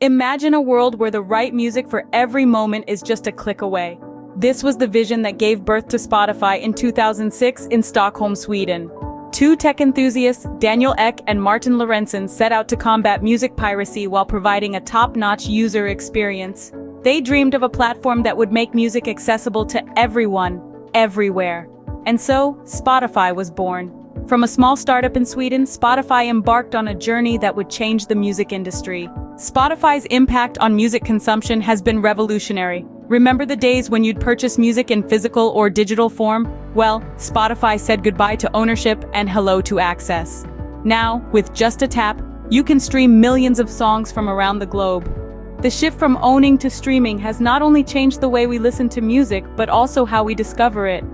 Imagine a world where the right music for every moment is just a click away. This was the vision that gave birth to Spotify in 2006 in Stockholm, Sweden. Two tech enthusiasts, Daniel Ek and Martin Lorentzen, set out to combat music piracy while providing a top-notch user experience. They dreamed of a platform that would make music accessible to everyone, everywhere. And so, Spotify was born. From a small startup in Sweden, Spotify embarked on a journey that would change the music industry. Spotify's impact on music consumption has been revolutionary. Remember the days when you'd purchase music in physical or digital form? Well, Spotify said goodbye to ownership and hello to access. Now, with just a tap, you can stream millions of songs from around the globe. The shift from owning to streaming has not only changed the way we listen to music, but also how we discover it.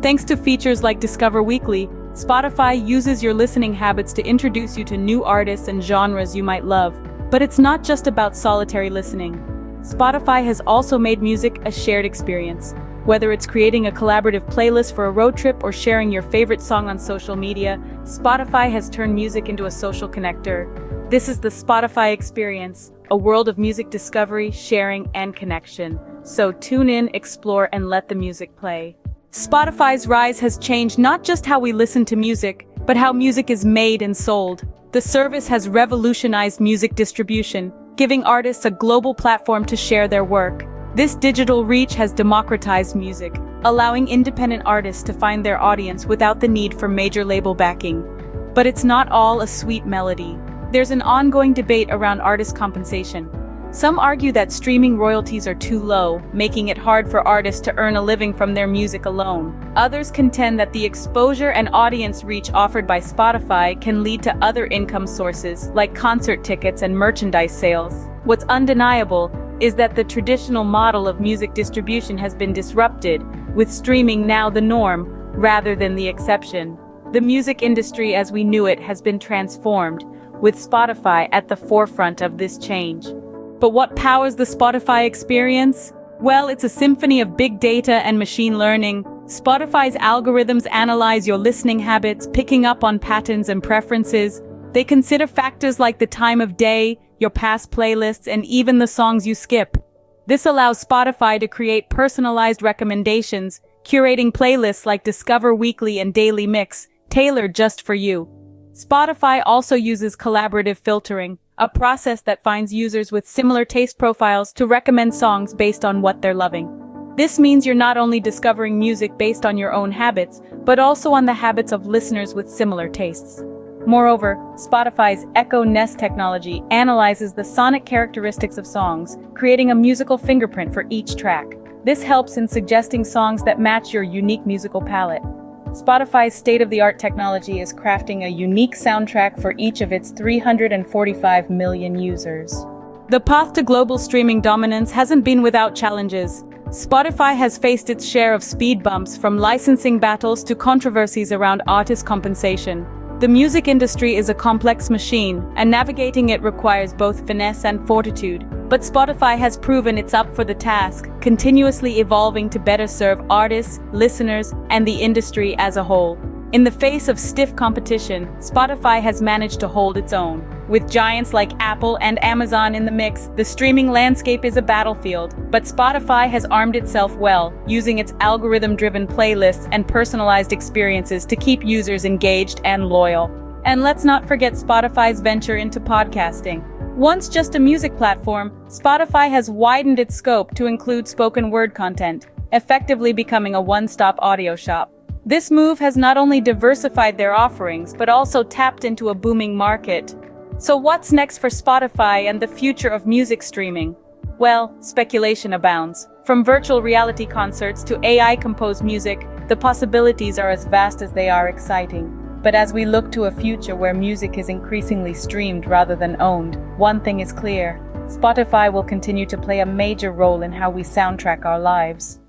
Thanks to features like Discover Weekly, Spotify uses your listening habits to introduce you to new artists and genres you might love. But it's not just about solitary listening. Spotify has also made music a shared experience. Whether it's creating a collaborative playlist for a road trip or sharing your favorite song on social media, Spotify has turned music into a social connector. This is the Spotify experience, a world of music discovery, sharing, and connection. So tune in, explore, and let the music play. Spotify's rise has changed not just how we listen to music, but how music is made and sold. The service has revolutionized music distribution, giving artists a global platform to share their work. This digital reach has democratized music, allowing independent artists to find their audience without the need for major label backing. But it's not all a sweet melody. There's an ongoing debate around artist compensation. Some argue that streaming royalties are too low, making it hard for artists to earn a living from their music alone. Others contend that the exposure and audience reach offered by Spotify can lead to other income sources, like concert tickets and merchandise sales. What's undeniable is that the traditional model of music distribution has been disrupted, with streaming now the norm, rather than the exception. The music industry as we knew it has been transformed, with Spotify at the forefront of this change. But what powers the Spotify experience? Well, it's a symphony of big data and machine learning. Spotify's algorithms analyze your listening habits, picking up on patterns and preferences. They consider factors like the time of day, your past playlists, and even the songs you skip. This allows Spotify to create personalized recommendations, curating playlists like Discover Weekly and Daily Mix, tailored just for you. Spotify also uses collaborative filtering, a process that finds users with similar taste profiles to recommend songs based on what they're loving. This means you're not only discovering music based on your own habits, but also on the habits of listeners with similar tastes. Moreover, Spotify's Echo Nest technology analyzes the sonic characteristics of songs, creating a musical fingerprint for each track. This helps in suggesting songs that match your unique musical palette. Spotify's state-of-the-art technology is crafting a unique soundtrack for each of its 345 million users. The path to global streaming dominance hasn't been without challenges. Spotify has faced its share of speed bumps, from licensing battles to controversies around artist compensation. The music industry is a complex machine, and navigating it requires both finesse and fortitude. But Spotify has proven it's up for the task, continuously evolving to better serve artists, listeners, and the industry as a whole. In the face of stiff competition, Spotify has managed to hold its own. With giants like Apple and Amazon in the mix, the streaming landscape is a battlefield. But Spotify has armed itself well, using its algorithm-driven playlists and personalized experiences to keep users engaged and loyal. And let's not forget Spotify's venture into podcasting. Once just a music platform, Spotify has widened its scope to include spoken word content, effectively becoming a one-stop audio shop. This move has not only diversified their offerings, but also tapped into a booming market. So what's next for Spotify and the future of music streaming? Well, speculation abounds. From virtual reality concerts to AI-composed music, the possibilities are as vast as they are exciting. But as we look to a future where music is increasingly streamed rather than owned, one thing is clear: Spotify will continue to play a major role in how we soundtrack our lives.